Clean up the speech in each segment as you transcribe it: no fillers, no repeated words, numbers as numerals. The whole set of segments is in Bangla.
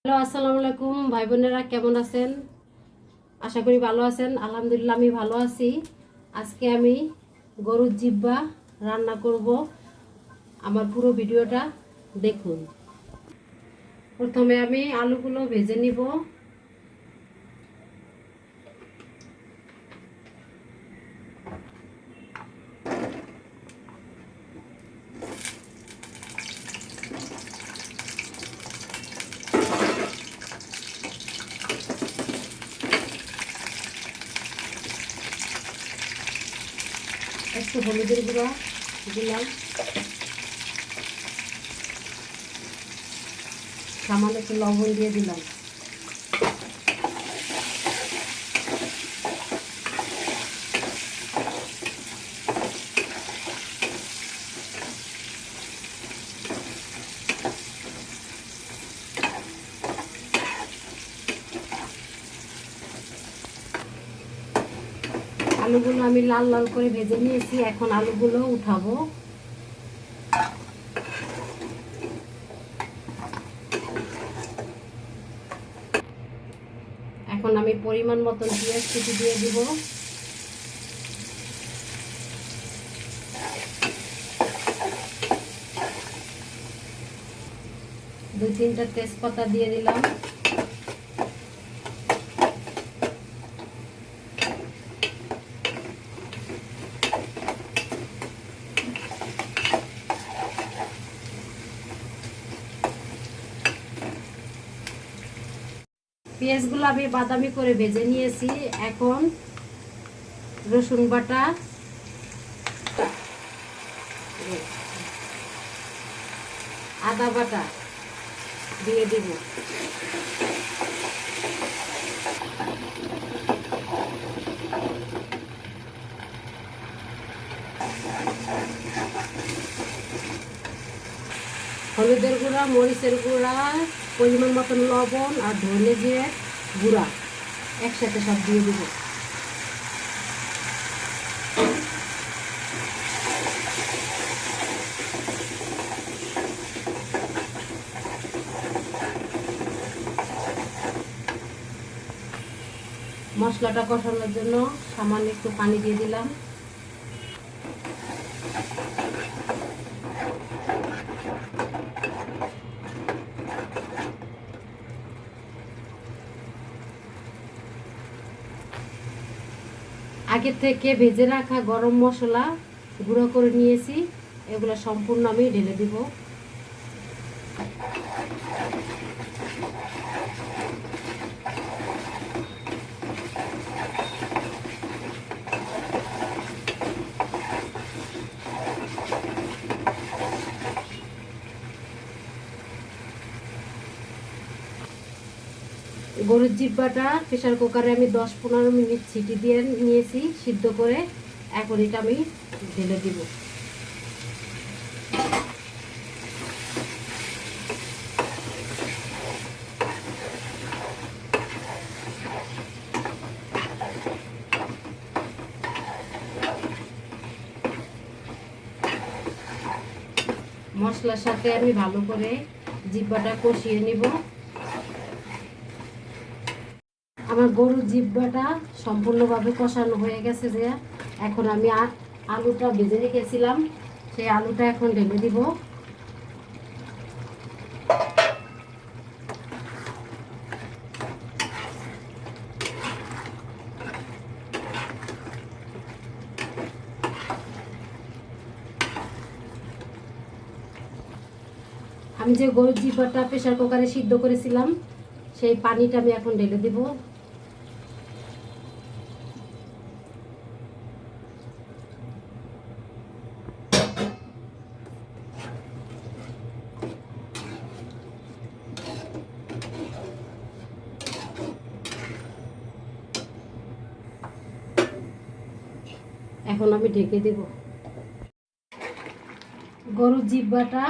হ্যালো, আসসালামু আলাইকুম ভাই বোনেরা, কেমন আছেন? আশা করি ভালো আছেন। আলহামদুলিল্লাহ আমি ভালো আছি। আজকে আমি গরুর জিহ্বা রান্না করব। আমার পুরো ভিডিওটা দেখুন। প্রথমে আমি আলুগুলো ভেজে নিব। একটু হলুদের গুঁড়া দিলাম, সামান্য একটু লবণ দিয়ে দিলাম। আলুগুলো আমি লাল লাল করে ভেজে নিয়েছি। এখন আলুগুলো উঠাবো। এখন আমি পরিমাণ মতন পেঁয়াজ কুচি দিয়ে দিব। দুই তিনটা তেজপাতা দিয়ে দিলাম। পেঁয়াজগুলো আমি বাদামি করে ভেজে নিয়েছি। এখন রসুন বাটা, আদা বাটা দিয়ে দিব। হলুদের গুঁড়া, মরিচের গুঁড়া, পরিমাণ মতন লবণ আর ধনে জিরে গুঁড়া একসাথে সব দিয়ে দিব। মশলাটা কষানোর জন্য সামান্য একটু পানি দিয়ে দিলাম। আগে থেকে ভেজে রাখা গরম মশলা গুঁড়ো করে নিয়েছি, এগুলো সম্পূর্ণ আমি ঢেলে দিব। গরুর জিহ্বাটা প্রেসার কুকারে আমি 10-15 মিনিট সিটি দিয়ে নিয়েছি সিদ্ধ করে। এখন এটা আমি ঢেলে দিব। মশলার সাথে আমি ভালো করে জিহ্বাটা কষিয়ে নিব। আমার গরুর জিহ্বাটা সম্পূর্ণভাবে কষানো হয়ে গেছে। যে এখন আমি আলুটা ভেজে রেখেছিলাম, সেই আলুটা এখন ঢেলে দিব। আমি যে গরুর জিহ্বাটা প্রেসার কুকারে সিদ্ধ করেছিলাম, সেই পানিটা আমি এখন ঢেলে দিব। এখন আমি ঢেকে দেব। গরুর জিহ্বাটা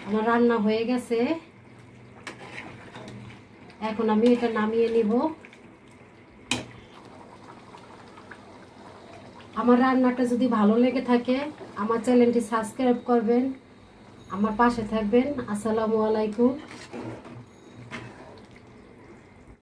আমার রান্না হয়ে গেছে। এখন আমি এটা নামিয়ে নিব। আমার রান্নাটা যদি ভালো লেগে থাকে আমার চ্যানেলটি সাবস্ক্রাইব করবেন, আমার পাশে থাকবেন। আসসালামু আলাইকুম।